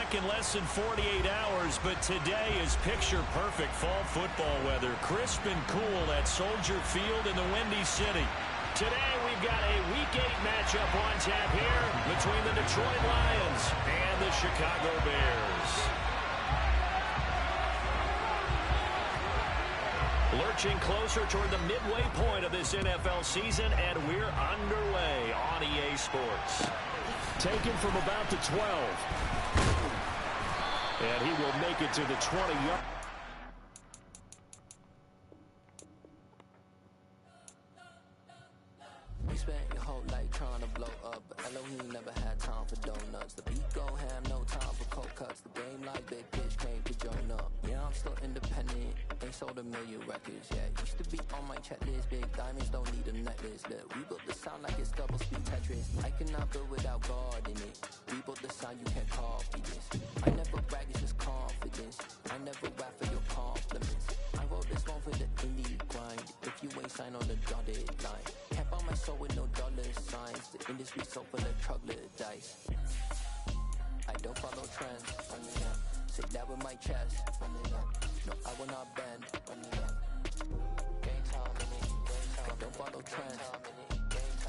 back in less than 48 hours, but today is picture-perfect fall football weather. Crisp and cool at Soldier Field in the Windy City. Today we've got a Week 8 matchup on tap here between the Detroit Lions and the Chicago Bears. Lurching closer toward the midway point of this NFL season, and we're underway on EA Sports. Taken from about the 12. And he will make it to the 20-yard. We spent your whole life trying to blow up, but Elohim never had time for donuts. The beat go ham, no time for cold cuts. The game like big pitch came to join up. Yeah, I'm still independent, ain't sold a million records yet. Used to be on my checklist, big diamonds don't need a necklace. Look, we built the sound like it's double speed Tetris. I cannot build without God in it. We built the sound, you can't copy this. I never brag, it's just confidence. I never rap for your compliments. I wrote this one for the indie grind. If you ain't signed on the dotted line, can't buy my soul with no dollar signs. The industry so full of troglodytes. I don't follow trends. Sit that with my chest. No, I will not bend. I don't follow trends.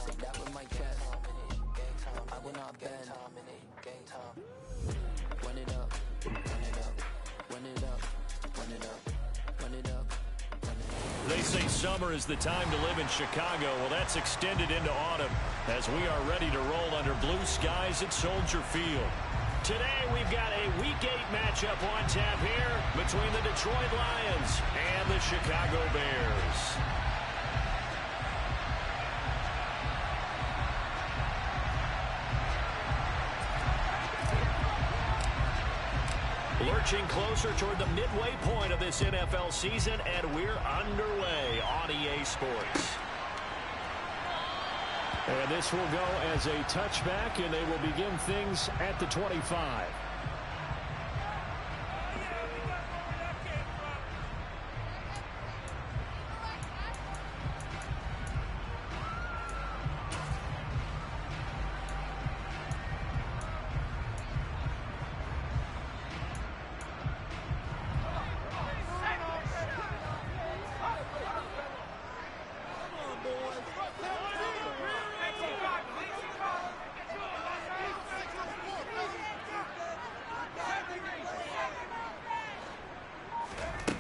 Sit that with my chest. I will not bend. Run it up, run it up, run it up, run it up, run it up. They say summer is the time to live in Chicago. Well, that's extended into autumn as we are ready to roll under blue skies at Soldier Field. Today, we've got a Week 8 matchup on tap here between the Detroit Lions and the Chicago Bears. Lurching closer toward the midway point of this NFL season, and we're underway on EA Sports. And this will go as a touchback, and they will begin things at the 25.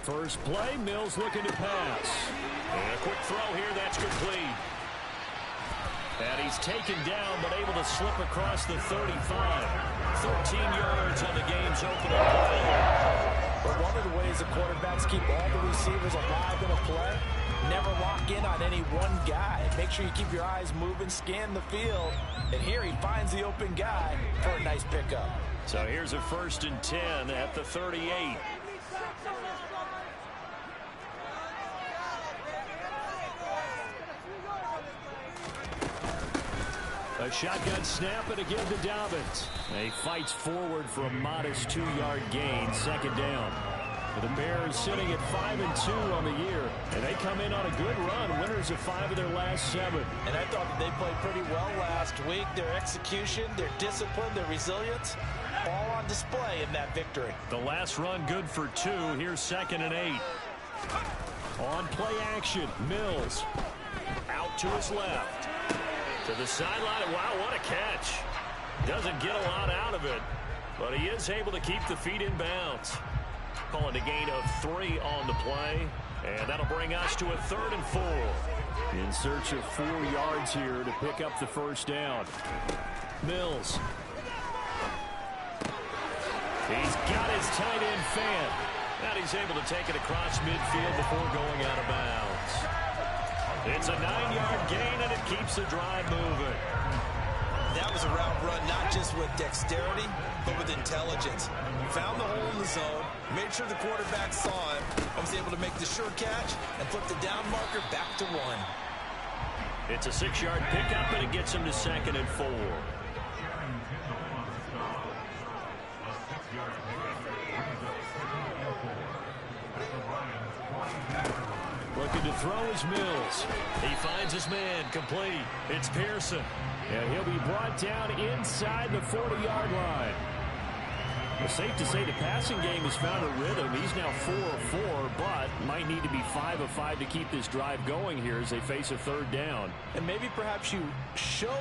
First play, Mills looking to pass. And a quick throw here, that's complete. And he's taken down, but able to slip across the 35. 13 yards on the game's opening play. But one of the ways the quarterbacks keep all the receivers alive in a play, never lock in on any one guy. Make sure you keep your eyes moving, scan the field. And here he finds the open guy for a nice pickup. So here's a 1st and 10 at the 38. A shotgun snap and again to Dobbins. He fights forward for a modest 2-yard gain, 2nd down. The Bears sitting at 5-2 on the year, and they come in on a good run, winners of 5 of their last 7. And I thought that they played pretty well last week. Their execution, their discipline, their resilience, all on display in that victory. The last run good for 2. Here's 2nd and 8. On play action, Mills. Out to his left. To the sideline. Wow, what a catch. Doesn't get a lot out of it, but he is able to keep the feet in bounds. Calling a gain of 3 on the play, and that'll bring us to a 3rd and 4. In search of 4 yards here to pick up the 1st down. Mills. He's got his tight end fan. And he's able to take it across midfield before going out of bounds. It's a 9-yard gain, and it keeps the drive moving. That was a route run not just with dexterity, but with intelligence. Found the hole in the zone, made sure the quarterback saw him, and was able to make the sure catch and flip the down marker back to 1. It's a 6-yard pickup, and it gets him to 2nd and 4. Looking to throw is Mills. He finds his man, complete. It's Pearson. And he'll be brought down inside the 40-yard line. It's safe to say the passing game has found a rhythm. He's now 4 of 4, but might need to be 5 of 5 to keep this drive going here as they face a third down. And maybe perhaps you show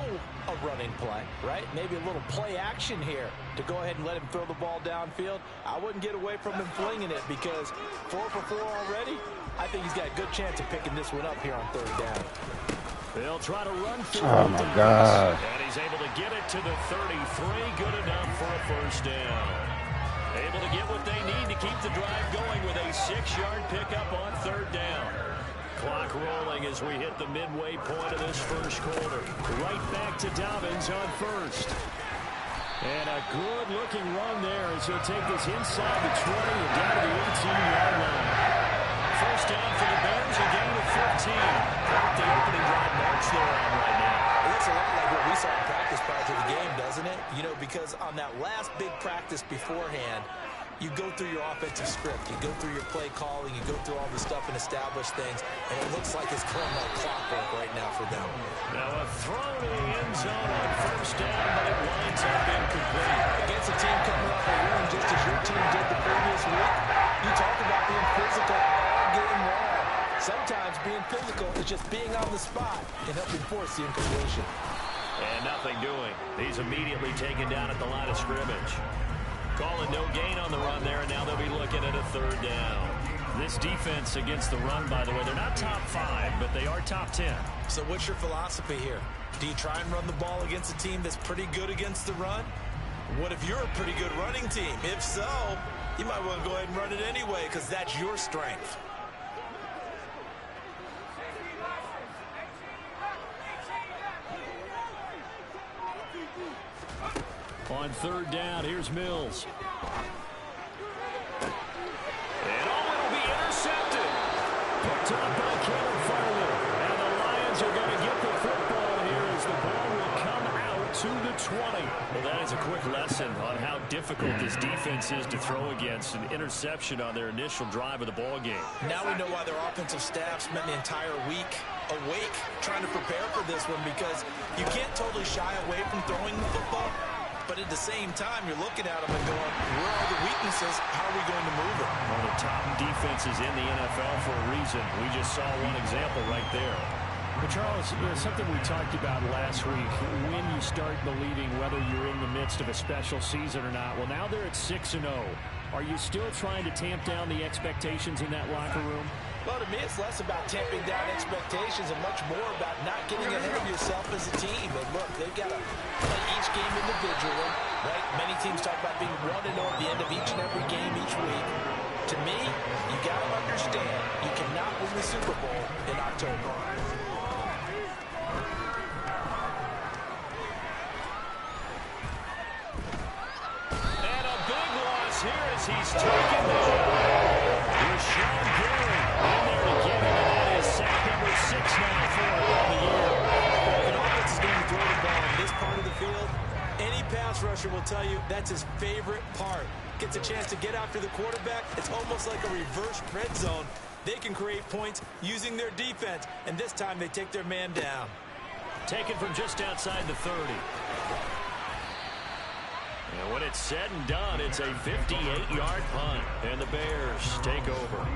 a running play, right? Maybe a little play action here to go ahead and let him throw the ball downfield. I wouldn't get away from him flinging it because 4 for 4 already. I think he's got a good chance of picking this one up here on third down. They'll try to run through. Oh, my God. And he's able to get it to the 33. Good enough for a first down. Able to get what they need to keep the drive going with a 6-yard pickup on third down. Clock rolling as we hit the midway point of this first quarter. Right back to Dobbins on first. And a good-looking run there as he'll take this inside the 20 and down to the 18-yard line. First down for the Bears, a gain of 15. Quite the opening drive march they're on right now. It looks a lot like what we saw in practice prior to the game, doesn't it? You know, because on that last big practice beforehand, you go through your offensive script, you go through your play calling, you go through all the stuff and establish things, and it looks like it's going like clockwork right now for them. Now a throw to the end zone on first down, but it winds up incomplete. Against a team coming off a win just as your team did the previous week, you talk about being physical all game long. Sometimes being physical is just being on the spot and helping force the incompletion. And nothing doing. He's immediately taken down at the line of scrimmage. Calling no gain on the run there, and now they'll be looking at a third down. This defense against the run, by the way, they're not top 5, but they are top 10. So what's your philosophy here? Do you try and run the ball against a team that's pretty good against the run? What if you're a pretty good running team? If so, you might want to go ahead and run it anyway because that's your strength. On third down, here's Mills. And it'll be intercepted. Picked up by Caleb Farley. And the Lions are going to get the football here as the ball will come out to the 20. Well, that is a quick lesson on how difficult this defense is to throw against. An interception on their initial drive of the ball game. Now we know why their offensive staff spent the entire week awake trying to prepare for this one, because you can't totally shy away from throwing the football. But at the same time, you're looking at them and going, where are the weaknesses? How are we going to move it? One of the top defenses in the NFL for a reason. We just saw one example right there. But Charles, something we talked about last week, when you start believing whether you're in the midst of a special season or not. Well, now they're at 6-0. Are you still trying to tamp down the expectations in that locker room? Well, to me, it's less about tamping down expectations and much more about not getting ahead of yourself as a team. And look, they've got to play each game individually, right? Many teams talk about being 1-0 at the end of each and every game each week. To me, you got to understand you cannot win the Super Bowl in October. And a big loss here as he's taken down. Sean Gary in there to get him, and that is sack number 6 now for him on the year. If an offense is going to throw the ball in this part of the field, any pass rusher will tell you that's his favorite part. Gets a chance to get after the quarterback. It's almost like a reverse red zone. They can create points using their defense, and this time they take their man down. Taken from just outside the 30. And when it's said and done, it's a 58-yard punt, and the Bears take over.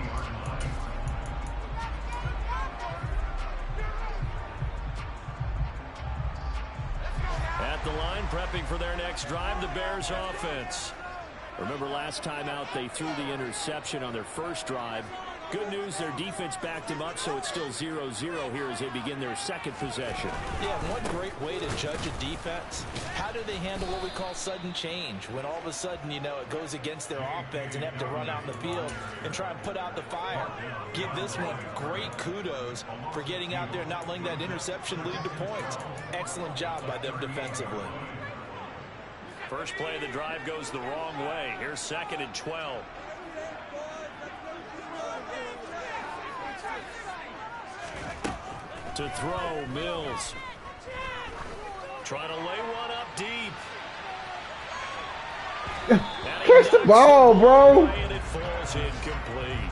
At the line, prepping for their next drive, the Bears offense. Remember last time out, they threw the interception on their first drive. Good news, their defense backed him up, so it's still 0-0 here as they begin their second possession. Yeah, one great way to judge a defense, how do they handle what we call sudden change? When all of a sudden, you know, it goes against their offense and have to run out in the field and try and put out the fire. Give this one great kudos for getting out there and not letting that interception lead to points. Excellent job by them defensively. First play of the drive goes the wrong way. Here's 2nd and 12. To throw, Mills. Trying to lay one up deep. Catch the ball, bro. And it falls incomplete.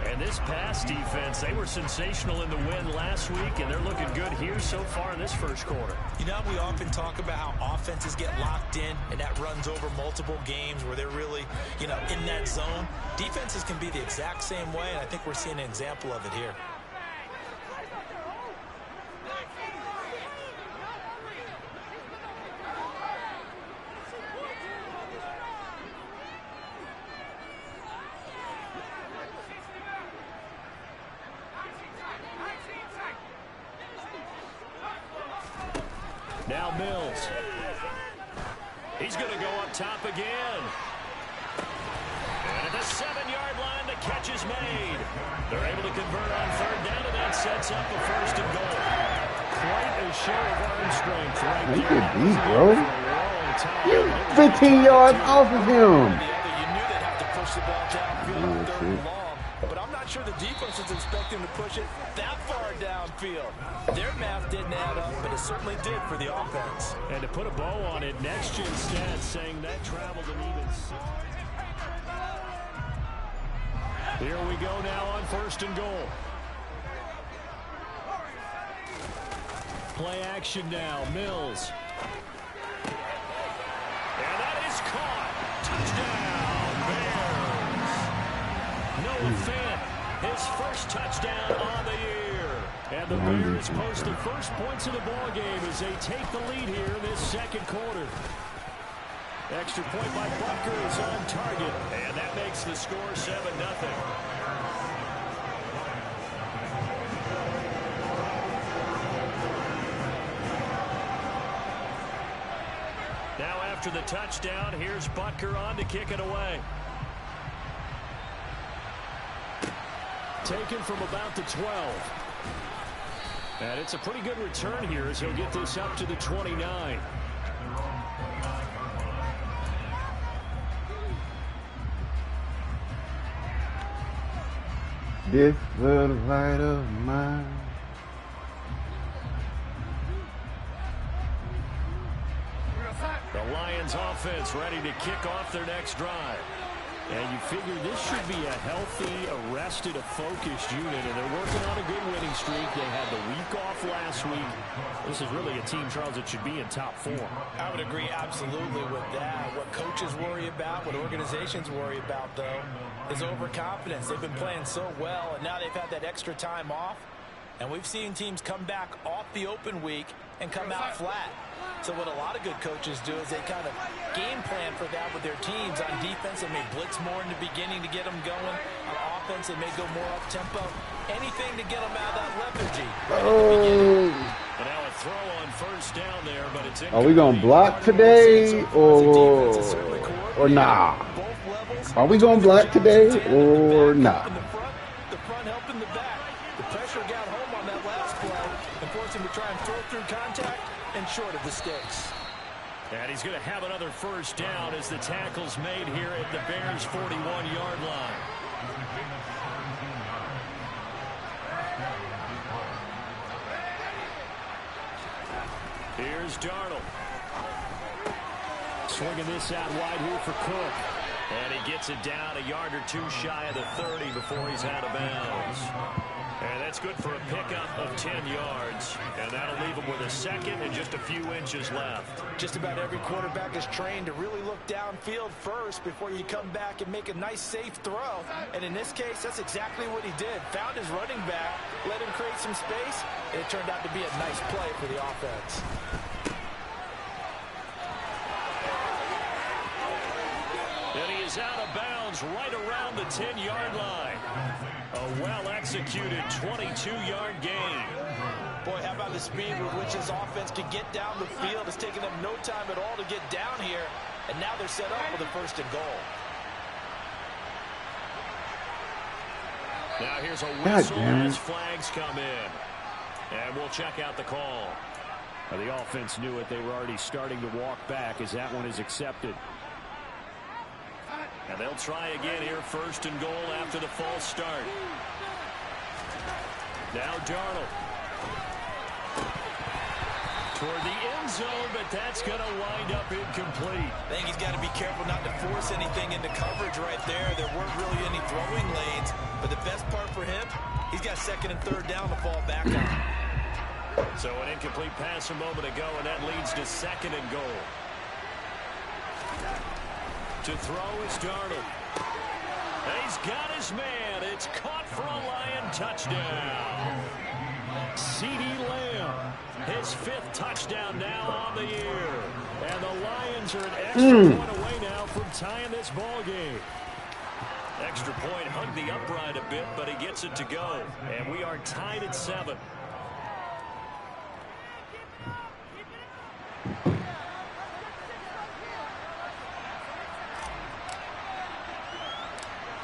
And this pass defense. They were sensational in the win last week, and they're looking good here so far in this first quarter. You know, we often talk about how offenses get locked in, and that runs over multiple games where they're really, in that zone. Defenses can be the exact same way, and I think we're seeing an example of it here. Now Mills. He's going to go up top again. And at the 7-yard line, the catch is made. They're able to convert on third down, and that sets up a first and goal. Quite a show of arm strength right Make there. it deep, bro. You 15 yards off of him. You knew they'd have to push the ball downfield on third and long. But I'm not sure the defense is expecting to push it that far downfield. Their math didn't add up, but it certainly did for the offense. And to put a bow on it, Next Gen Stats saying that traveled an even 6. Here we go now on first and goal. Play action now, Mills. And that is caught. Touchdown, Bears. Noah Fant, his first touchdown on the year. And the Bears post the first points of the ball game as they take the lead here in this second quarter. Extra point by Butker is on target, and that makes the score 7-0. Now after the touchdown, here's Butker on to kick it away. Taken from about the 12. And it's a pretty good return here as he'll get this up to the 29. This little light of mine. The Lions offense ready to kick off their next drive. And you figure this should be a healthy, arrested, a focused unit, and they're working on a good winning streak. They had the week off last week. This is really a team, Charles, that should be in top 4. I would agree absolutely with that. What coaches worry about, what organizations worry about, though, is overconfidence. They've been playing so well, and now they've had that extra time off. And we've seen teams come back off the open week and come out flat. So what a lot of good coaches do is they kind of game plan for that with their teams. On defense, they may blitz more in the beginning to get them going. On offense, they may go more up-tempo. Anything to get them out of that lethargy. Oh. And now a throw on first down there, but it's Are we going to block today or nah? Are we going to block today or not? The front helping the back. The pressure got home on that last play and forced him to try and throw through contact and short of the sticks. And he's going to have another first down as the tackle's made here at the Bears' 41-yard line. Here's Darnold. Swinging this out wide here for Cook. And he gets it down a yard or two shy of the 30 before he's out of bounds. And that's good for a pickup of 10 yards. And that'll leave him with a second and just a few inches left. Just about every quarterback is trained to really look downfield first before you come back and make a nice, safe throw. And in this case, that's exactly what he did. Found his running back, let him create some space, and it turned out to be a nice play for the offense. And he is out of bounds right around the 10-yard line. A well-executed 22-yard gain. Boy, how about the speed with which this offense can get down the field? It's taken them no time at all to get down here, and now they're set up with a first and goal. Now here's a whistle as flags come in. And we'll check out the call. Now, the offense knew it. They were already starting to walk back as that one is accepted. And they'll try again here, first and goal after the false start. Now Darnold. toward the end zone, but that's going to wind up incomplete. I think he's got to be careful not to force anything into coverage right there. There weren't really any throwing lanes, but the best part for him, he's got second and third down to fall back on. So an incomplete pass a moment ago, and that leads to second and goal. To throw is Darnold. He's got his man. It's caught for a Lion touchdown. CeeDee Lamb, his 5th touchdown now on the year. And the Lions are an extra point away now from tying this ball game. Extra point hugged the upright a bit, but he gets it to go. And we are tied at 7.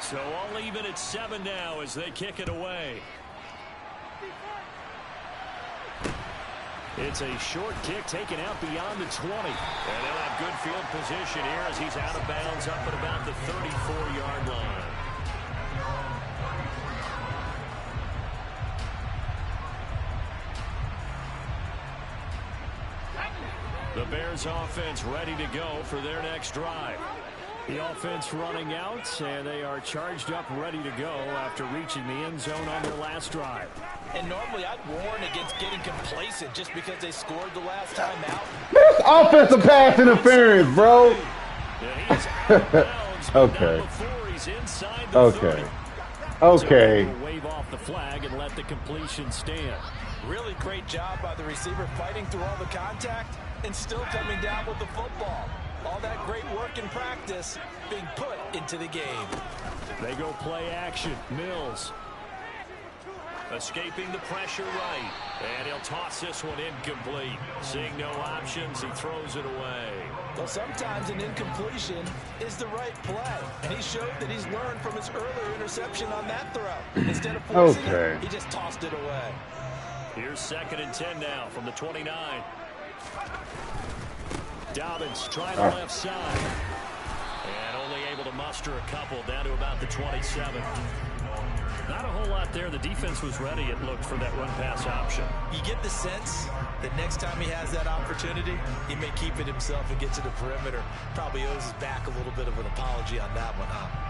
So all even at 7 now as they kick it away. It's a short kick taken out beyond the 20. And they'll have good field position here as he's out of bounds up at about the 34-yard line. The Bears offense ready to go for their next drive. The offense running out, and they are charged up, ready to go after reaching the end zone on their last drive. And normally I'd warn against getting complacent just because they scored the last time out. This offensive pass interference, bro. Okay. Okay. Okay. So wave off the flag and let the completion stand. Really great job by the receiver fighting through all the contact and still coming down with the football. All that great work in practice being put into the game. They go play action. Mills escaping the pressure right. And he'll toss this one incomplete. Seeing no options, he throws it away. Well, sometimes an incompletion is the right play. And he showed that he's learned from his earlier interception on that throw. Instead of forcing it, he just tossed it away. Here's 2nd and 10 now from the 29. Dobbins trying the left side. And only able to muster a couple down to about the 27. Not a whole lot there. The defense was ready, it looked, for that run-pass option. You get the sense that next time he has that opportunity, he may keep it himself and get to the perimeter. Probably owes his back a little bit of an apology on that one, huh?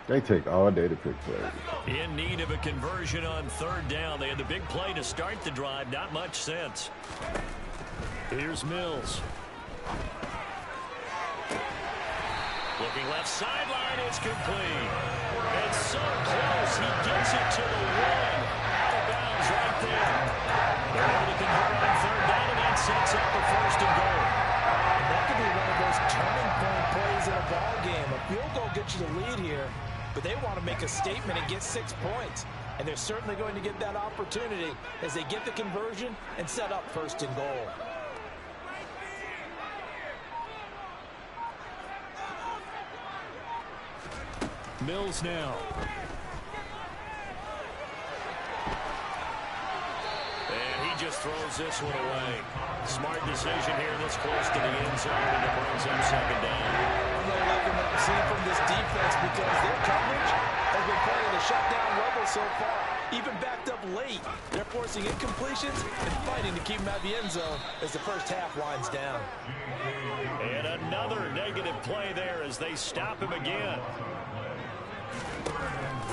They take all day to pick plays. In need of a conversion on 3rd down. They had the big play to start the drive. Not much sense. Here's Mills. Looking left sideline. It's complete. It's so close. He gets it to the 1. Out of bounds right there. They're able to convert on 3rd down, and that sets up a 1st and goal. That could be one of those turning point plays in a ball game. A field goal gets you the lead here, but they want to make a statement and get 6 points. And they're certainly going to get that opportunity as they get the conversion and set up 1st and goal. Mills now. And he just throws this one away. Smart decision here this close to the end zone, and it brings him 2nd down. I'm not liking what I'm seeing from this defense because their coverage has been playing at a shutdown level so far. Even backed up late, they're forcing incompletions and fighting to keep them out of the end zone as the first half winds down. And another negative play there as they stop him again.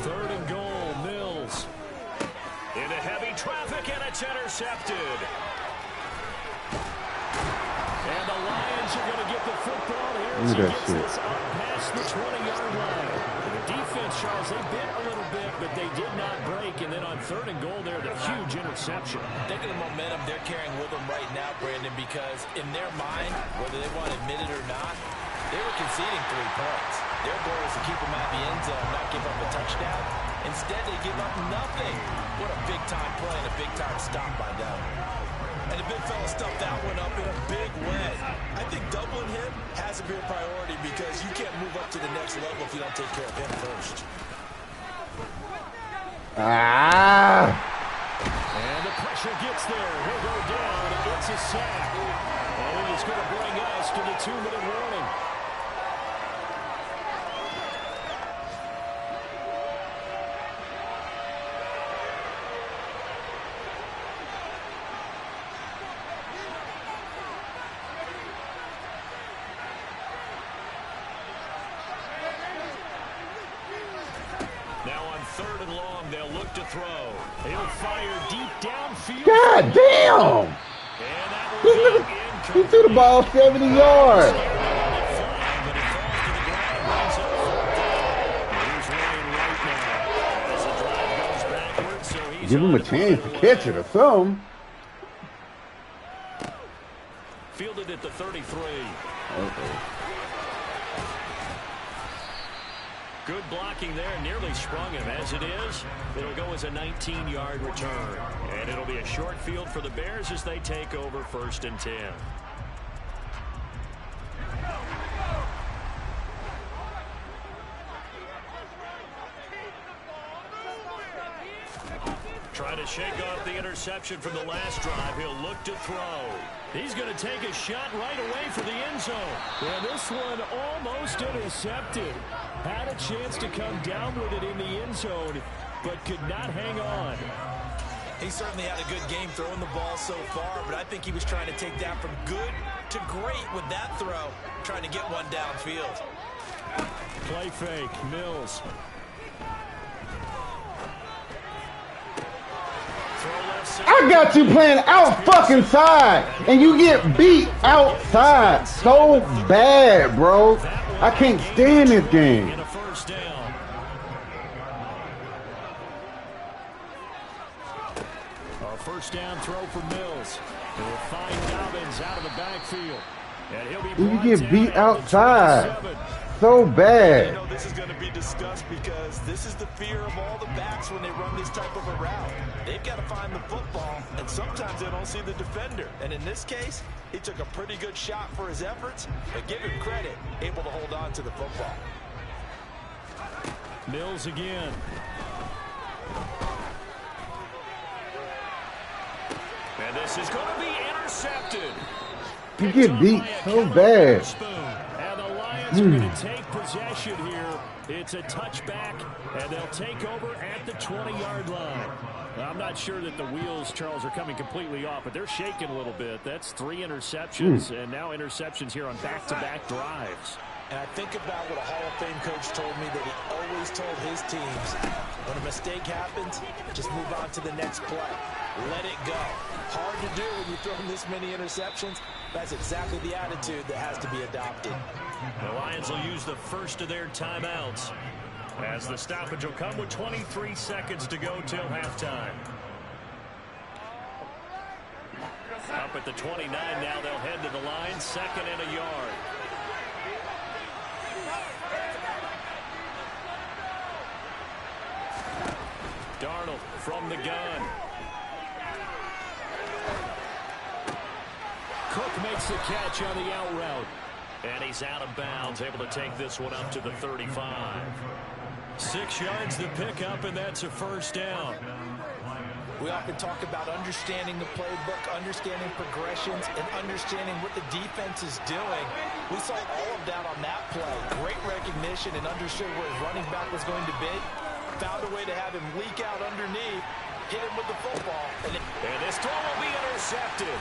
3rd and goal, Mills. Into heavy traffic, and it's intercepted. And the Lions are going to get the football here as he gets this up past the 20-yard line. The defense, Charles, they bit a little bit, but they did not break. And then on 3rd and goal there, the huge interception. Think of the momentum they're carrying with them right now, Brandon, because in their mind, whether they want to admit it or not, they were conceding 3 points. Their goal is to keep them out of the end zone, not give up a touchdown. Instead, they give up nothing. What a big-time play and a big-time stop by them. And the big fella stuffed that one up in a big way. I think doubling him has to be a priority because you can't move up to the next level if you don't take care of him first. And the pressure gets there. He'll go down. It's a sack. And it's going to bring us to the 2-minute warning. look to throw. He'll fire deep downfield. God damn! And that will be He threw the ball 70 yards. Give him a chance to catch it or something. Fielded at the 33. Okay. Good blocking there, nearly sprung him. As it is, it'll go as a 19-yard return. And it'll be a short field for the Bears as they take over 1st and 10. Trying to shake off the interception from the last drive. He'll look to throw. He's going to take a shot right away for the end zone. And this one almost intercepted. Had a chance to come down with it in the end zone, but could not hang on. He certainly had a good game throwing the ball so far, but I think he was trying to take that from good to great with that throw, trying to get one downfield. Play fake, Mills. I got you playing out fucking side, and you get beat outside so bad, bro. I can't stand this game. In a first down. A first down throw for Mills. He'll find Dobbins out of the backfield. And he'll be You get beat outside so bad. You know, this is going to be discussed because this is the fear of all the backs when they run this type of a route. They've got to find the football, and sometimes they don't see the defender. And in this case, he took a pretty good shot for his efforts, but give him credit, able to hold on to the football. Mills again. And this is going to be intercepted. You get beat so bad. And the Lions are going to take possession here. It's a touchback, and they'll take over at the 20-yard line. I'm not sure that the wheels, Charles, are coming completely off, but they're shaking a little bit. That's 3 interceptions, and now interceptions here on back-to-back drives. And I think about what a Hall of Fame coach told me that he always told his teams, when a mistake happens, just move on to the next play. Let it go. Hard to do when you throw this many interceptions. That's exactly the attitude that has to be adopted. The Lions will use the first of their timeouts, as the stoppage will come with 23 seconds to go till halftime. Up at the 29 now, they'll head to the line, 2nd and a yard. Darnold from the gun. Cook makes the catch on the out route. And he's out of bounds, able to take this one up to the 35. 6 yards to pick up, and that's a first down. We often talk about understanding the playbook, understanding progressions, and understanding what the defense is doing. We saw all of that on that play. Great recognition and understood where his running back was going to be. Found a way to have him leak out underneath, hit him with the football. And this throw will be intercepted.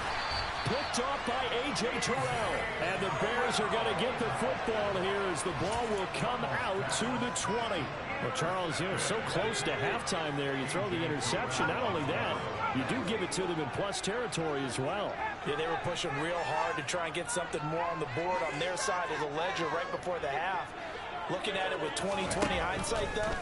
Picked off by A.J. Terrell. And the Bears are going to get the football here as the ball will come out to the 20. Well, Charles, you know, so close to halftime there. You throw the interception. Not only that, you do give it to them in plus territory as well. Yeah, they were pushing real hard to try and get something more on the board on their side of the ledger right before the half. Looking at it with 20/20 hindsight, though,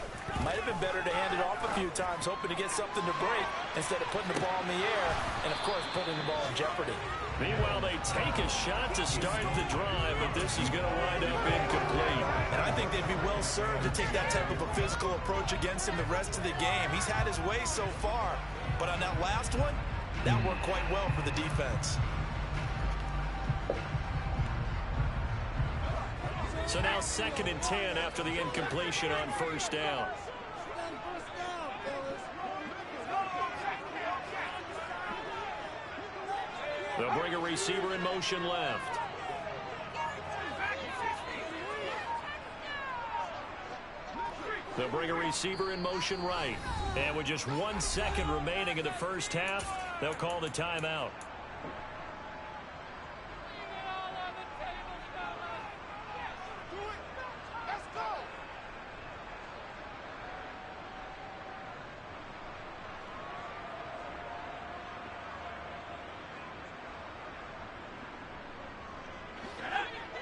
might have been better to hand it off a few times, hoping to get something to break instead of putting the ball in the air and, of course, putting the ball in jeopardy. Meanwhile, they take a shot to start the drive, but this is going to wind up incomplete. And I think they'd be well served to take that type of a physical approach against him the rest of the game. He's had his way so far, but on that last one, that worked quite well for the defense. So now 2nd and 10 after the incompletion on first down. They'll bring a receiver in motion left. They'll bring a receiver in motion right. And with just 1 second remaining in the first half, they'll call the timeout.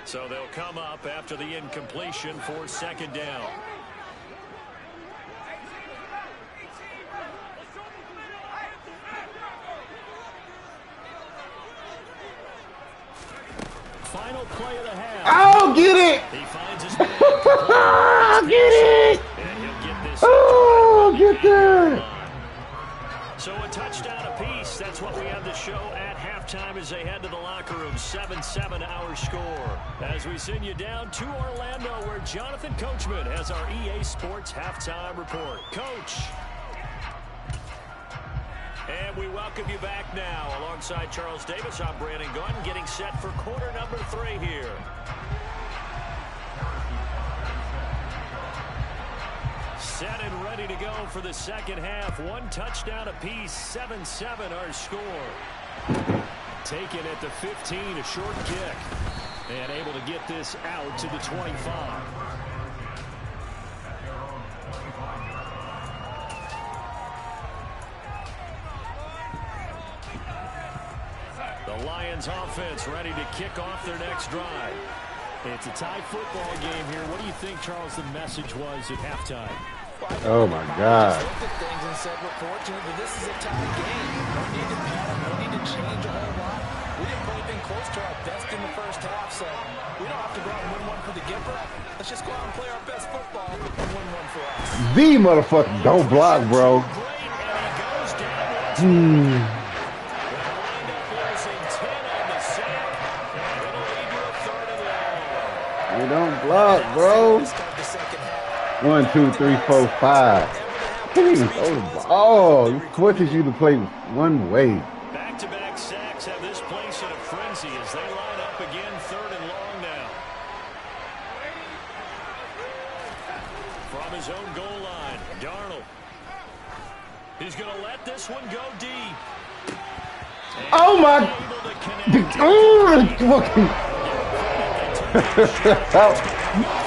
So they'll come up after the incompletion for second down. Final play of the half. Oh, get it! He finds his man. Get it! And he'll get this. Oh, get there! So a touchdown apiece. That's what we have to show at halftime as they head to the locker room. 7-7 our score. As we send you down to Orlando, where Jonathan Coachman has our EA Sports halftime report. Coach. And we welcome you back now. Alongside Charles Davis, I'm Brandon Gunn, getting set for quarter number 3 here. Set and ready to go for the second half. 1 touchdown apiece, 7-7 our score. Taken at the 15, a short kick. And able to get this out to the 25. The Lions offense ready to kick off their next drive. It's a tie football game here. What do you think, Charles, the message was at halftime? Oh, my God. Looked at things and said, we're fortunate that this is a tie game. No need to panic. No need to change a whole lot. We didn't play anything close to our best in the first half, so we don't have to go out and win one for the giver. Let's just go out and play our best football and win one for us. The motherfucker don't block, bro. You don't block, bro. 1, 2, 3, 4, 5. Can't even throw the ball. He forces you to play one way. Back-to-back sacks have this place in a frenzy as they line up again, 3rd and long now. From his own goal line, Darnold. He's going to let this one go deep. Oh, my.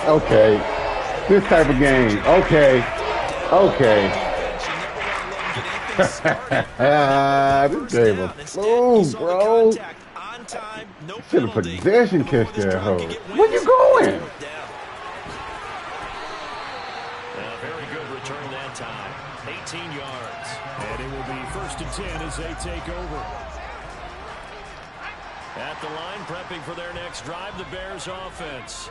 Okay. This type of game. Okay. This game was slow, bro. Should have possession catch that hoe. Where you going? A very good return that time. 18 yards. And it will be 1st and 10 as they take over. At the line, prepping for their next drive, the Bears offense.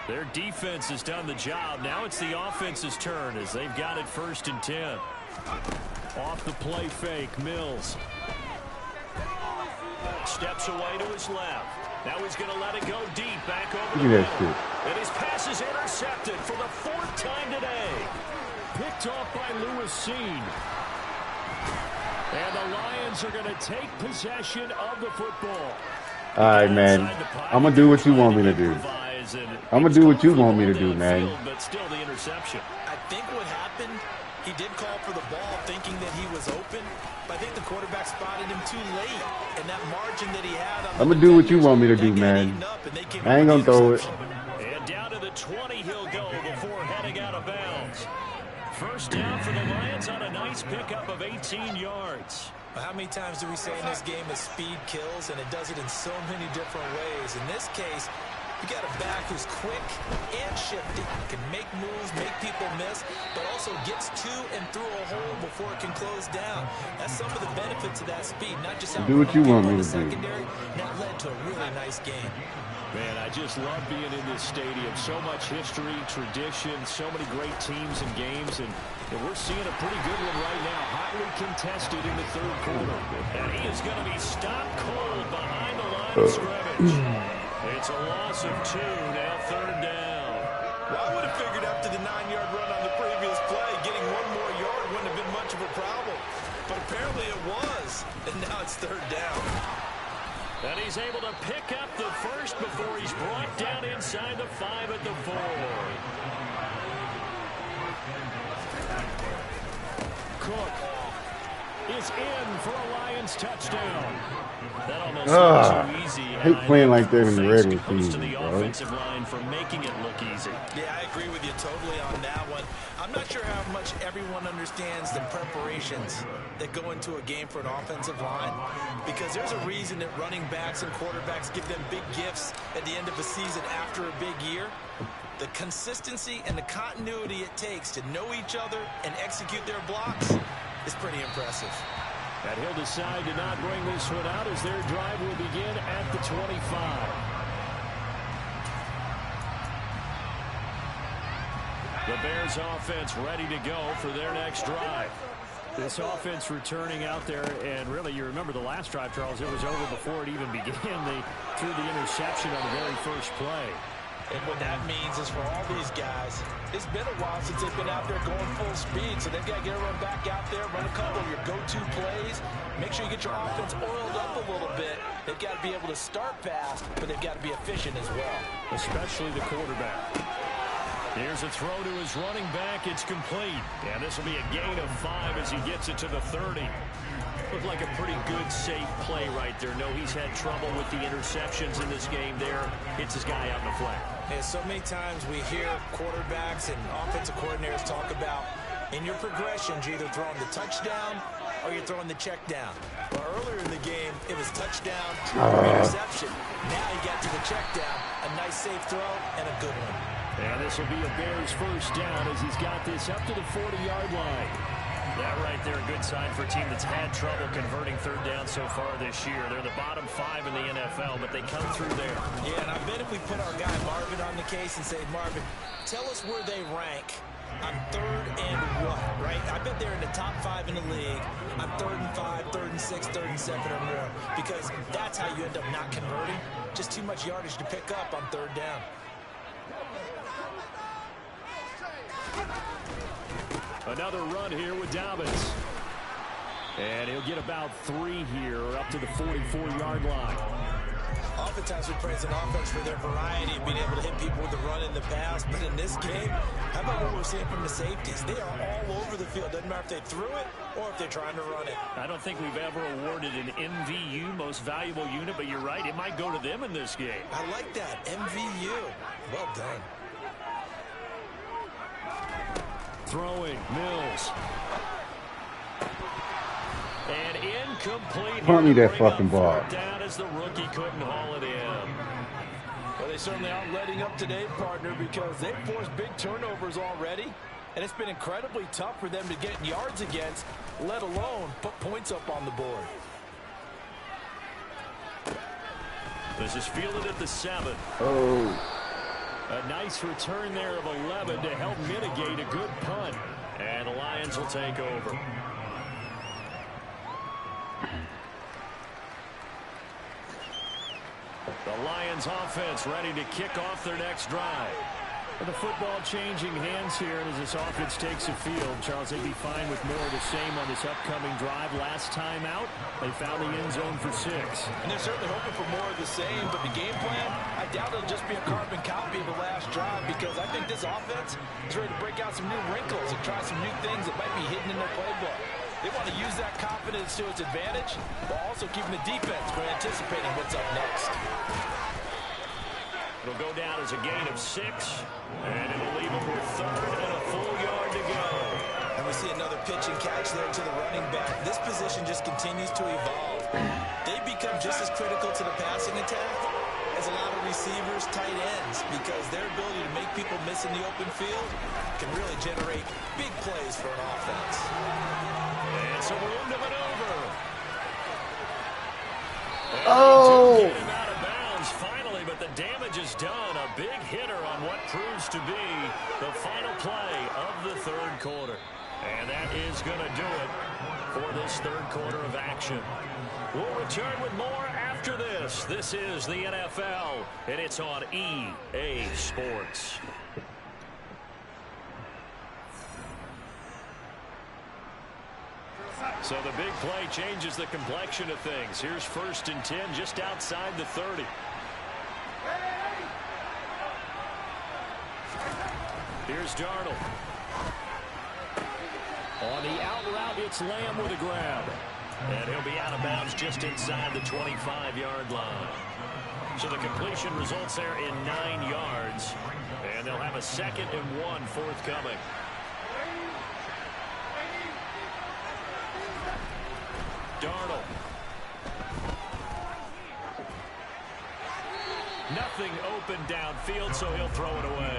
Their defense has done the job. Now it's the offense's turn as they've got it 1st and 10. Off the play fake, Mills. Steps away to his left. Now he's going to let it go deep back over the middle. And his pass is intercepted for the 4th time today. Picked off by Lewis Seen. And the Lions are going to take possession of the football. All right, man. I'm going to do what you want me to do. I'm going to do what you want me to do, man. But still the interception. I think what happened, he did call for the ball thinking that he was open, but I think the quarterback spotted him too late. And that margin that he had on I'm going to do what you want me to do, man. I ain't going to throw it. And down to the 20 he'll go before heading out of bounds. 1st down for the Lions on a nice pickup of 18 yards. How many times do we say in this game that speed kills, and it does it in so many different ways? In this case, you got a back who's quick and shifty, can make moves, make people miss, but also gets to and through a hole before it can close down. That's some of the benefits of that speed, not just do what you want me to do. That led to a really nice game. Man, I just love being in this stadium. So much history, tradition, so many great teams and games, and we're seeing a pretty good one right now. Hotly contested in the 3rd quarter. And he is going to be stopped cold behind the line of scrimmage. It's a loss of 2, now 3rd down. Well, I would have figured after the 9-yard run on the previous play, getting 1 more yard wouldn't have been much of a problem. But apparently it was, and now it's 3rd down. And he's able to pick up the 1st before he's brought down inside the 5 at the 4. Cook is in for a Lions touchdown. That almost looked too easy. I hate playing like that in the regular Goes to season, the bro. offensive line for making it look easy. Yeah, I agree with you totally on that one. I'm not sure how much everyone understands the preparations that go into a game for an offensive line, because there's a reason that running backs and quarterbacks give them big gifts at the end of a season after a big year. The consistency and the continuity it takes to know each other and execute their blocks is pretty impressive. And he'll decide to not bring this one out as their drive will begin at the 25. The Bears offense ready to go for their next drive. This offense returning out there, and really, you remember the last drive, Charles, it was over before it even began. They threw the interception on the very first play. And what that means is for all these guys, it's been a while since they've been out there going full speed, so they've got to get everyone back out there, run a couple of your go-to plays, make sure you get your offense oiled up a little bit. They've got to be able to start fast, but they've got to be efficient as well. Especially the quarterback. Here's a throw to his running back. It's complete. And this will be a gain of 5 as he gets it to the 30. Looked like a pretty good, safe play right there. No, he's had trouble with the interceptions in this game there. Hits his guy out in the flat. And so many times we hear quarterbacks and offensive coordinators talk about in your progressions, you're either throwing the touchdown or you're throwing the check down. Well, earlier in the game, it was touchdown or interception. Now you got to the check down, a nice safe throw, and a good one. And this will be a Bears first down as he's got this up to the 40-yard line. That right there, a good sign for a team that's had trouble converting third down so far this year. They're the bottom 5 in the NFL, but they come through there. Yeah, and I bet if we put our guy Marvin on the case and say, Marvin, tell us where they rank on third and what, right? I bet they're in the top 5 in the league on 3rd and 5, 3rd and 6, 3rd and 7 or more, because that's how you end up not converting. Just too much yardage to pick up on third down. Another run here with Dobbins. And he'll get about 3 here, up to the 44-yard line. Oftentimes we praise an offense for their variety of being able to hit people with the run in the pass. But in this game, how about what we're seeing from the safeties? They are all over the field. Doesn't matter if they threw it or if they're trying to run it. I don't think we've ever awarded an MVU, most valuable unit, but you're right, it might go to them in this game. I like that, MVU. Well done. Throwing, Mills. And incomplete. Punt me that fucking ball. Down as the rookie couldn't haul it in. Well, they certainly aren't letting up today, partner, because they've forced big turnovers already, and it's been incredibly tough for them to get yards against, let alone put points up on the board. This is fielded at the 7. Oh. A nice return there of 11 to help mitigate a good punt. And the Lions will take over. The Lions offense ready to kick off their next drive. And the football changing hands here as this offense takes the field. Charles, they'd be fine with more of the same on this upcoming drive. Last time out, they found the end zone for 6. And they're certainly hoping for more of the same, but the game plan, I doubt it'll just be a carbon copy of the last drive, because I think this offense is ready to break out some new wrinkles and try some new things that might be hidden in their playbook. They want to use that confidence to its advantage, while also keeping the defense from anticipating what's up next. It'll go down as a gain of 6, and it'll leave them with 3rd and a full yard to go. And we see another pitch and catch there to the running back. This position just continues to evolve. They become just as critical to the passing attack as a lot of receivers, tight ends, because their ability to make people miss in the open field can really generate big plays for an offense. And some room to maneuver. Oh! Get him out of bounds finally, but the damage is done. A big hitter on what proves to be the final play of the 3rd quarter. And that is going to do it for this 3rd quarter of action. We'll return with more after this. This is the NFL, and it's on EA Sports. So the big play changes the complexion of things. Here's 1st and 10 just outside the 30. Here's Darnold. On the out route, it's Lamb with a grab. And he'll be out of bounds just inside the 25-yard line. So the completion results there in 9 yards. And they'll have a 2nd and 1 forthcoming. Darnold. Nothing open downfield, so he'll throw it away.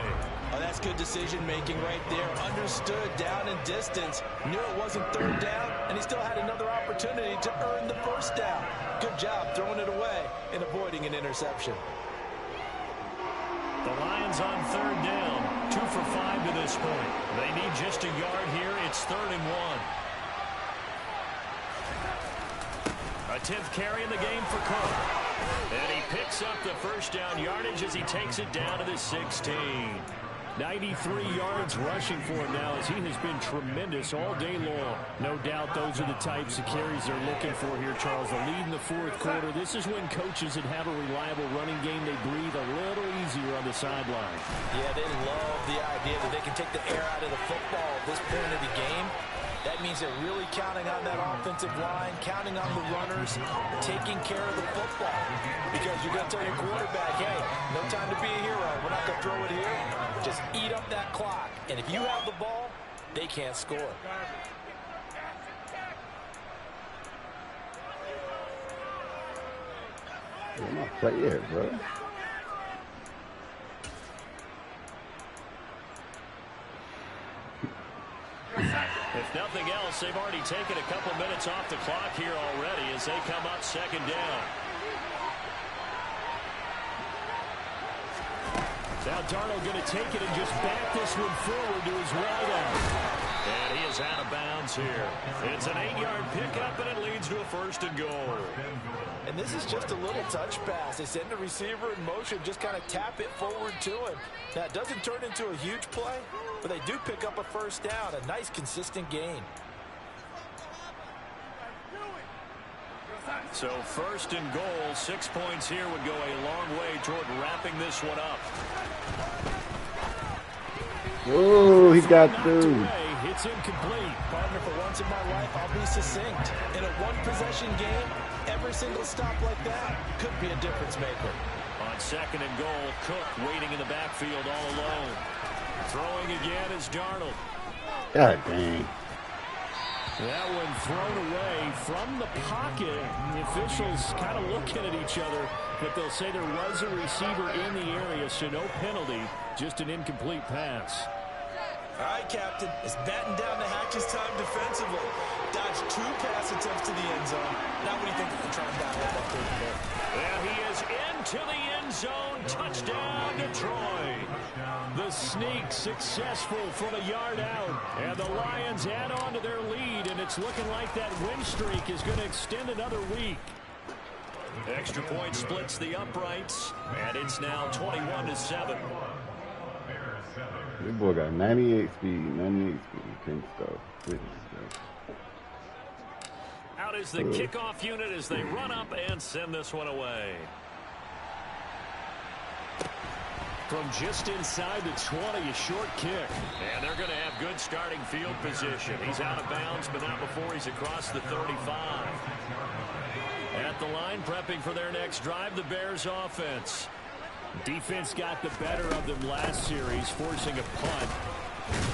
Oh, that's good decision-making right there. Understood down and distance. Knew it wasn't 3rd down, and he still had another opportunity to earn the 1st down. Good job throwing it away and avoiding an interception. The Lions on 3rd down. 2 for 5 to this point. They need just a yard here. It's 3rd and 1. A 10th carry in the game for Cook. And he picks up the 1st down yardage as he takes it down to the 16. 93 yards rushing for him now as he has been tremendous all day long. No doubt those are the types of carries they're looking for here, Charles. The lead in the 4th quarter. This is when coaches that have a reliable running game, they breathe a little easier on the sideline. Yeah, they love the idea that they can take the air out of the football at this point of the game. That means they're really counting on that offensive line, counting on the runners, taking care of the football. Because you're going to tell your quarterback, hey, no time to be a hero. We're not going to throw it here. Just eat up that clock. And if you have the ball, they can't score. I'm not play it, bro. If nothing else, they've already taken a couple minutes off the clock here already as they come up 2nd down. Now Darnold going to take it and just back this one forward to his right out. And he is out of bounds here. It's an 8-yard pickup, and it leads to a 1st and goal. And this is just a little touch pass. They send the receiver in motion, just kind of tap it forward to him. Now, it doesn't turn into a huge play, but they do pick up a 1st down, a nice, consistent gain. So 1st and goal, 6 points here would go a long way toward wrapping this one up. Oh, he got through. It's incomplete. Partner, for once in my life, I'll be succinct. In a one-possession game, every single stop like that could be a difference maker. On 2nd and goal, Cook waiting in the backfield all alone. Throwing again is Darnold. God dang. That one thrown away from the pocket. The officials kind of looking at each other, but they'll say there was a receiver in the area, so no penalty, just an incomplete pass. All right, Captain. It's batten down the hatches time defensively. Dodged 2 pass attempts to the end zone. Now what do you think they're trying to battle that 3rd and goal? And he is into the end zone. Touchdown, Detroit. The sneak successful from a yard out. And the Lions add on to their lead, and it's looking like that win streak is going to extend another week. Extra point splits the uprights, and it's now 21-7. This boy got 98 speed. Can't stop. Out is the kickoff unit as they run up and send this one away. From just inside the 20, a short kick. And they're going to have good starting field position. He's out of bounds, but not before he's across the 35. At the line, prepping for their next drive, the Bears offense. Defense got the better of them last series, forcing a punt.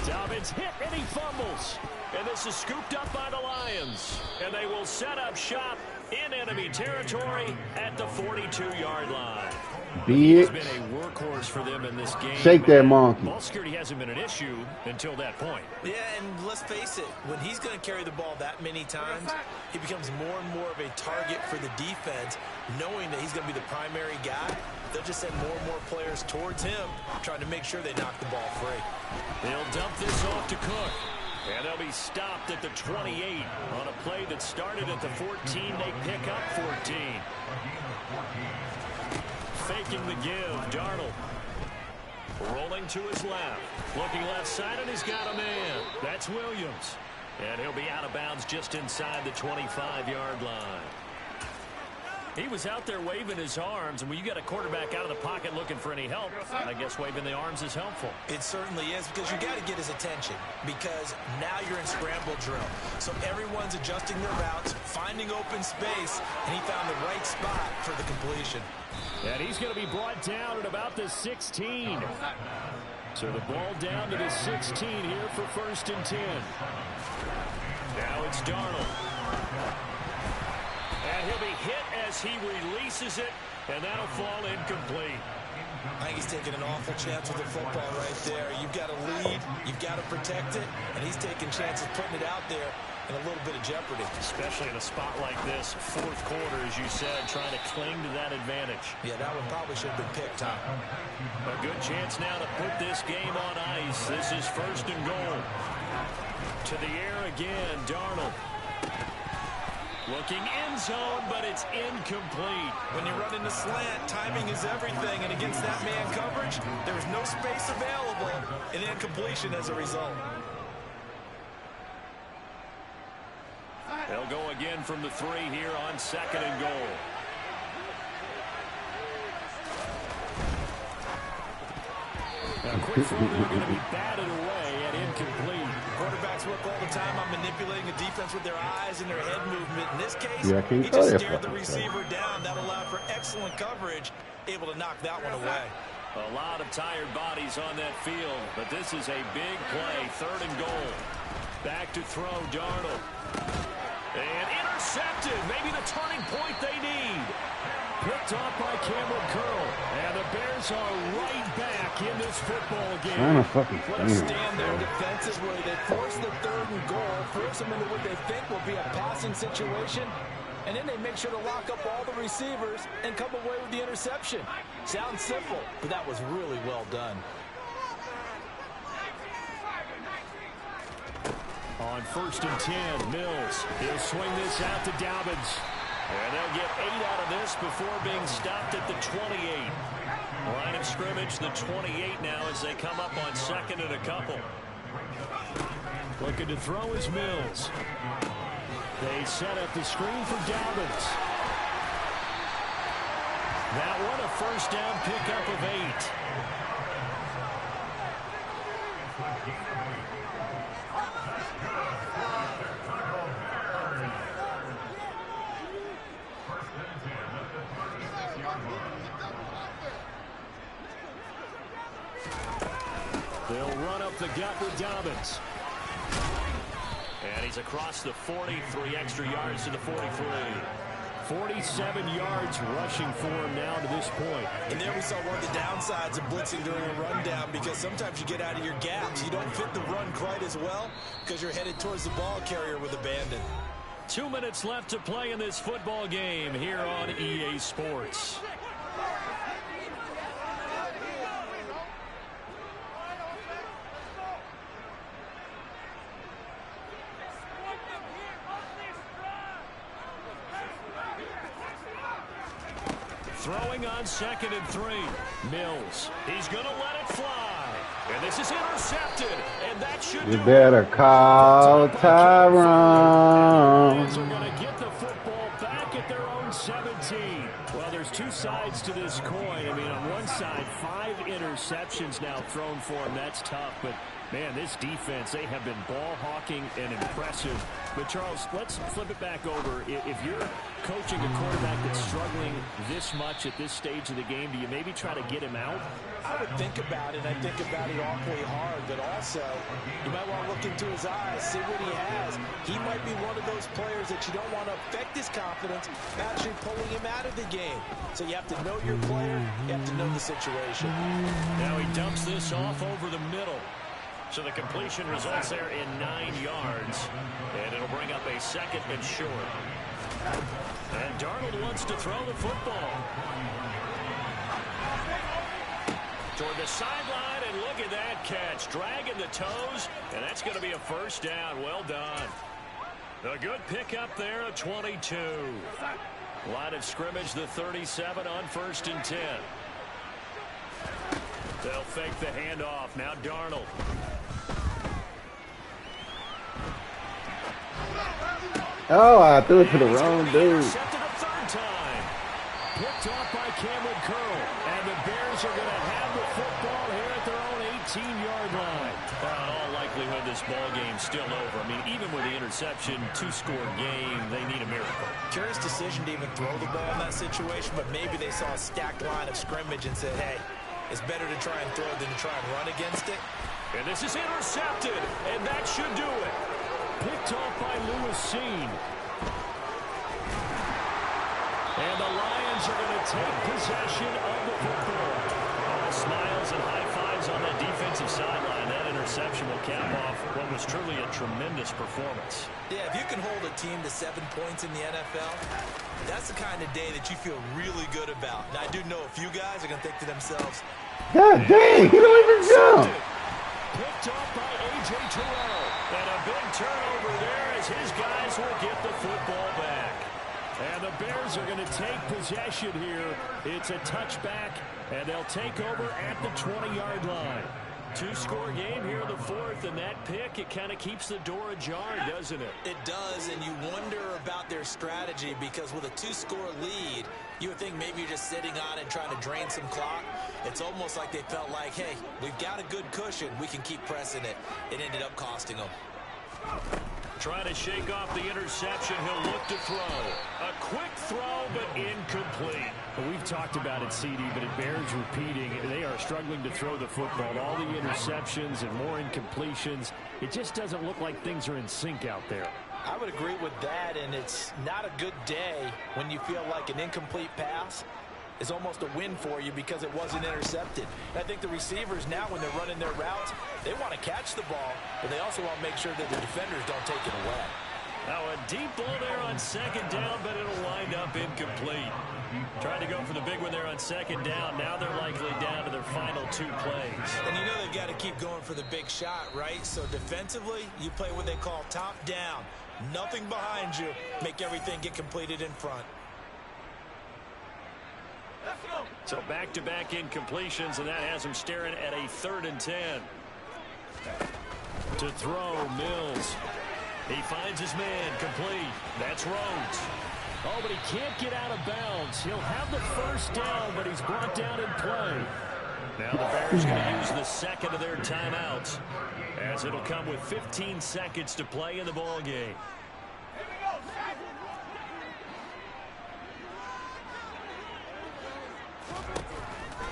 Dobbins hit, and he fumbles. And this is scooped up by the Lions. And they will set up shop in enemy territory at the 42-yard line. He's been a workhorse for them in this game. Shake that monkey. Ball security hasn't been an issue until that point. Yeah, and let's face it, when he's going to carry the ball that many times, he becomes more and more of a target for the defense, knowing that he's going to be the primary guy. They'll just send more and more players towards him, trying to make sure they knock the ball free. They'll dump this off to Cook. And they'll be stopped at the 28 on a play that started at the 14. They pick up 14. Faking the give, Darnold. Rolling to his left. Looking left side, and he's got a man. That's Williams. And he'll be out of bounds just inside the 25-yard line. He was out there waving his arms, and when you got a quarterback out of the pocket looking for any help, I guess waving the arms is helpful. It certainly is, because you got to get his attention, because now you're in scramble drill. So everyone's adjusting their routes, finding open space, and he found the right spot for the completion. And he's going to be brought down at about the 16. So the ball down to the 16 here for 1st and 10. Now it's Darnold. And he'll be hit as he releases it, and that'll fall incomplete. I think he's taking an awful chance with the football right there. You've got to lead, you've got to protect it, and he's taking chances putting it out there in a little bit of jeopardy. Especially in a spot like this, 4th quarter, as you said, trying to cling to that advantage. Yeah, that one probably should have been picked, Tom. A good chance now to put this game on ice. This is 1st and goal. To the air again, Darnold. Looking end zone, but it's incomplete. When you run into slant, timing is everything, and against that man coverage, there was no space available, and incompletion as a result. They'll go again from the 3 here on 2nd and goal. Now, quick throw there going to be batted away and incomplete. Quarterbacks work all the time on manipulating the defense with their eyes and their head movement. In this case, Yeah, he just stared the receiver down. That allowed for excellent coverage, able to knock that one away. A lot of tired bodies on that field, but this is a big play. 3rd and goal. Back to throw, Darnold. And intercepted. Maybe the turning point they need. Picked off by Cameron Curl. And the Bears are right back in this football game. Let them stand there defensively. They force the 3rd and goal, force them into what they think will be a passing situation, and then they make sure to lock up all the receivers and come away with the interception. Sounds simple, but that was really well done. On 1st and 10, Mills. He'll swing this out to Dobbins. And they'll get 8 out of this before being stopped at the 28. Line of scrimmage, the 28 now as they come up on 2nd and a couple. Looking to throw is Mills. They set up the screen for Dobbins. That one a 1st down pickup of 8. They'll run up the gut with Dobbins. And he's across the 43 extra yards to the 43. 47 yards rushing for him now to this point. And there we saw one of the downsides of blitzing during a rundown, because sometimes you get out of your gaps. You don't fit the run quite as well because you're headed towards the ball carrier with abandon. 2 minutes left to play in this football game here on EA Sports. Throwing on 2nd and 3. Mills. He's going to let it fly. And this is intercepted. And that should You better call Tyrone. They're going to get the football back at their own 17. Well, there's 2 sides to this coin. I mean, on one side, 5 interceptions now thrown for him. That's tough. But, man, this defense, they have been ball hawking and impressive. But, Charles, let's flip it back over. If you're coaching a quarterback that's struggling this much at this stage of the game, do you maybe try to get him out? I would think about it. I think about it awfully hard. But also, you might want to look into his eyes, see what he has. He might be one of those players that you don't want to affect his confidence, actually pulling him out of the game. So you have to know your player. You have to know the situation. Now he dumps this off over the middle. So the completion results there in 9 yards. And it'll bring up a 2nd and short. And Darnold wants to throw the football. Toward the sideline, and look at that catch. Dragging the toes, and that's going to be a 1st down. Well done. A good pickup there, a 22. Line of scrimmage, the 37 on 1st and 10. They'll fake the handoff. Now Darnold. Oh, I threw it to the wrong dude. Intercepted a 3rd time. Picked off by Cameron Curl. And the Bears are going to have the football here at their own 18-yard line. In all likelihood, this ball game's still over. I mean, even with the interception, two-score game, they need a miracle. Curious decision to even throw the ball in that situation, but maybe they saw a stacked line of scrimmage and said, hey, it's better to try and throw than to try and run against it. And this is intercepted, and that should do it. Picked off by Lewis Seen. And the Lions are going to take possession of the football. Smiles and high fives on that defensive sideline. That interception will cap off what was truly a tremendous performance. Yeah, if you can hold a team to 7 points in the NFL, that's the kind of day that you feel really good about. Now, I do know a few guys are going to think to themselves, God dang, he don't even jump. Picked off by A.J. Terrell. And a big turnover there as his guys will get the football back. And the Bears are going to take possession here. It's a touchback, and they'll take over at the 20-yard line. Two-score game here in the fourth, and that pick, it kind of keeps the door ajar, doesn't it? it does, and you wonder about their strategy because with a 2-score lead, you would think maybe you're just sitting on it trying to drain some clock. It's almost like they felt like, hey, we've got a good cushion. We can keep pressing it. It ended up costing them. Trying to shake off the interception. He'll look to throw. A quick throw, but incomplete. We've talked about it, CD, but it bears repeating. They are struggling to throw the football. All the interceptions and more incompletions. It just doesn't look like things are in sync out there. I would agree with that, and it's not a good day when you feel like an incomplete pass is almost a win for you because it wasn't intercepted. And I think the receivers now, when they're running their routes, they want to catch the ball, but they also want to make sure that the defenders don't take it away. Now a deep ball there on second down, but it'll wind up incomplete. Trying to go for the big one there on second down. Now they're likely down to their final 2 plays. And you know they've got to keep going for the big shot, right? So defensively, you play what they call top down. Nothing behind you. Make everything get completed in front. So back-to-back incompletions, and that has him staring at a 3rd and 10. To throw, Mills. He finds his man, complete. That's Rhodes. Oh, but he can't get out of bounds. He'll have the first down, but he's brought down in play. Now the Bears going to use the second of their timeouts, as it'll come with 15 seconds to play in the ball game.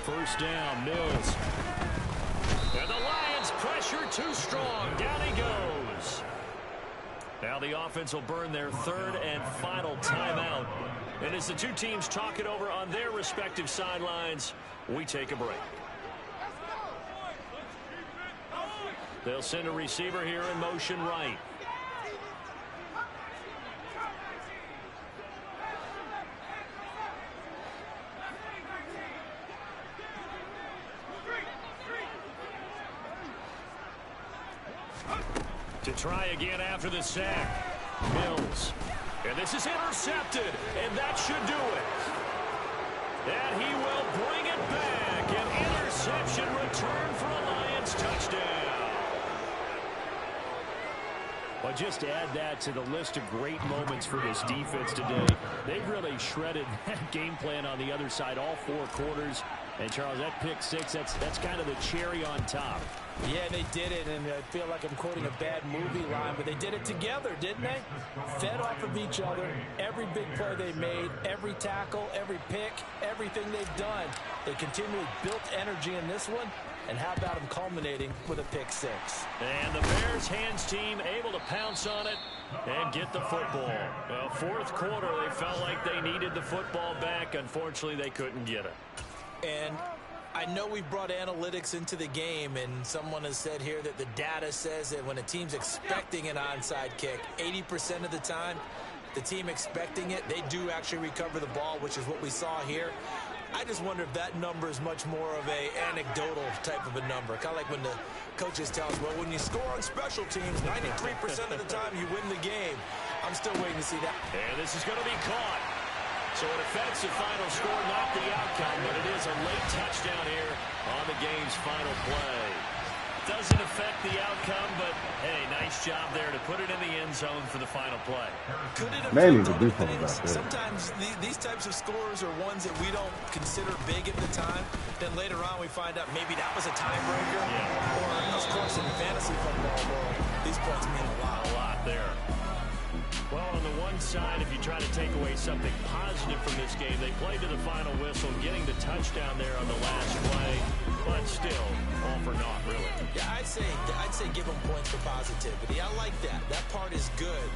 First down, Mills. And the Lions pressure too strong. Down he goes. Now the offense will burn their 3rd and final timeout. And as the two teams talk it over on their respective sidelines, we take a break. They'll send a receiver here in motion right. To try again after the sack. Mills. And this is intercepted. And that should do it. And he will bring it back. An interception return for a Lions touchdown. Well, just add that to the list of great moments for this defense today. They've really shredded that game plan on the other side all 4 quarters. And, Charles, that pick 6, that's kind of the cherry on top. Yeah, they did it, and I feel like I'm quoting a bad movie line, but they did it together, didn't they? Fed off of each other, every big play they made, every tackle, every pick, everything they've done. They continually built energy in this one, and how about them culminating with a pick 6? And the Bears hands team able to pounce on it and get the football. Well, 4th quarter, they felt like they needed the football back. Unfortunately, they couldn't get it. And I know we brought analytics into the game, and someone has said here that the data says that when a team's expecting an onside kick, 80% of the time, the team expecting it, they do actually recover the ball, which is what we saw here. I just wonder if that number is much more of a anecdotal type of a number. Kind of like when the coaches tell us, well, when you score on special teams, 93% of the time you win the game. I'm still waiting to see that. And this is going to be caught. So it affects the final score, not the outcome, but it is a late touchdown here on the game's final play. doesn't affect the outcome, but hey, nice job there to put it in the end zone for the final play. Could it They need affect to do other something about things? this. Sometimes these types of scores are ones that we don't consider big at the time. Then later on we find out maybe that was a tiebreaker. Yeah. Or, of course, in the fantasy football world, these points mean a lot. A lot there. Well, on the one side, if you try to take away something positive from this game, they played to the final whistle, getting the touchdown there on the last play, but still, all for naught, really. Yeah, I'd say give them points for positivity. I like that. That part is good.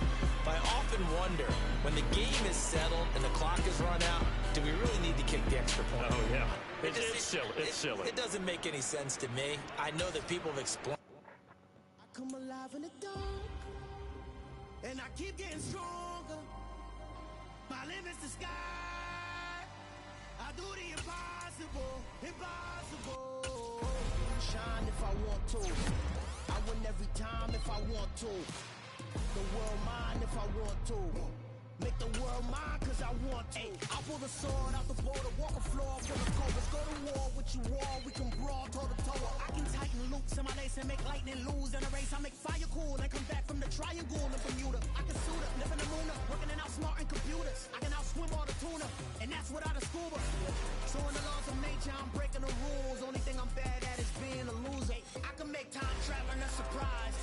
But I often wonder, when the game is settled and the clock is run out, do we really need to kick the extra point? Oh, yeah. It's silly. It's silly. It doesn't make any sense to me. I know that people have explained. I come alive in the dark, and I keep getting stronger. My limit's the sky. I do the impossible, impossible. Shine if I want to. I win every time if I want to. The world mine if I want to. Make the world mine cause I want to. I pull the sword out the border, walk a floor full of cobras. Go to war with you all, we can brawl toe to toe. I can tighten loops in my lace and make lightning lose in a race. I make fire cool and come back from the triangle in Bermuda. I can suit up, live in the moon up, working and outsmarting computers. I can outswim all the tuna, and that's without a scuba. So in the laws of nature, I'm breaking the rules. Only thing I'm bad at is being a loser. I can make time traveling a surprise.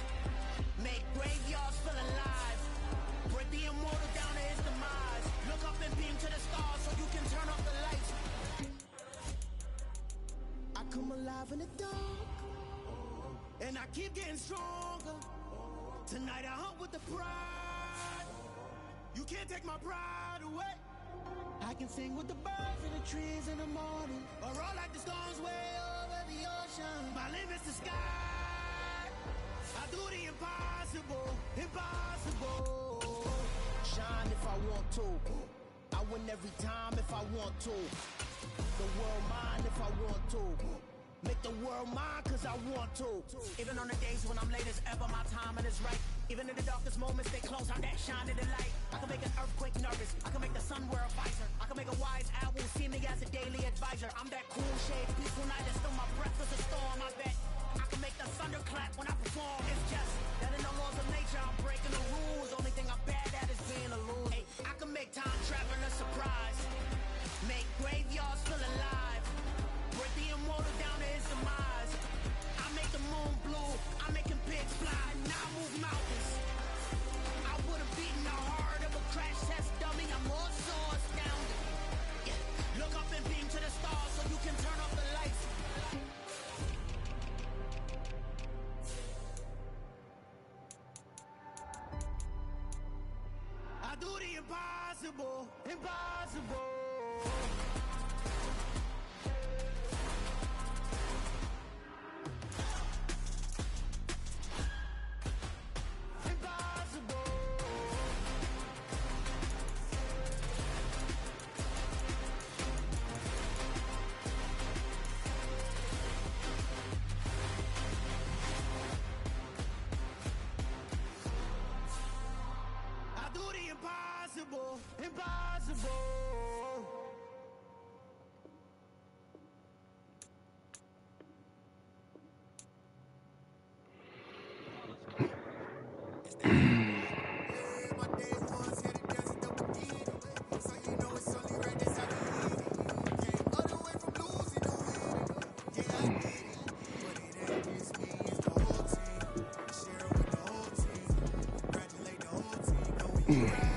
Make graveyards feel alive. Break the immortal down to his demise. Look up and beam to the stars so you can turn off the lights. I come alive in the dark, and I keep getting stronger. Tonight I hunt with the pride. You can't take my pride away. I can sing with the birds and the trees in the morning, or roll like the storms way over the ocean. My limit's the sky. I do the impossible, impossible. Shine if I want to. I win every time if I want to. The world mine if I want to. Make the world mine cause I want to. Even on the days when I'm late as ever, my timing is right. Even in the darkest moments, they close on that shining the light. I can make an earthquake nervous. I can make the sun wear a visor. I can make a wise owl see me as a daily advisor. I'm that cool shade, peaceful night, and still my breath is a storm. I bet I can make the thunder clap when I perform. It's just that in the laws of nature, I'm breaking the rules. Only thing I'm bad at is being a loser. Hey, I can make time traveling a surprise. Make graveyards feel alive. Break the immortal down to his demise. I make the moon blue. I'm making pigs fly. Now I move mountains. I would have beaten the heart of a crash test dummy. I'm more so astounded. Yeah. Look up and beam to the stars so you can turn off the lights. I do the impossible, impossible. Impossible, impossible. Yeah.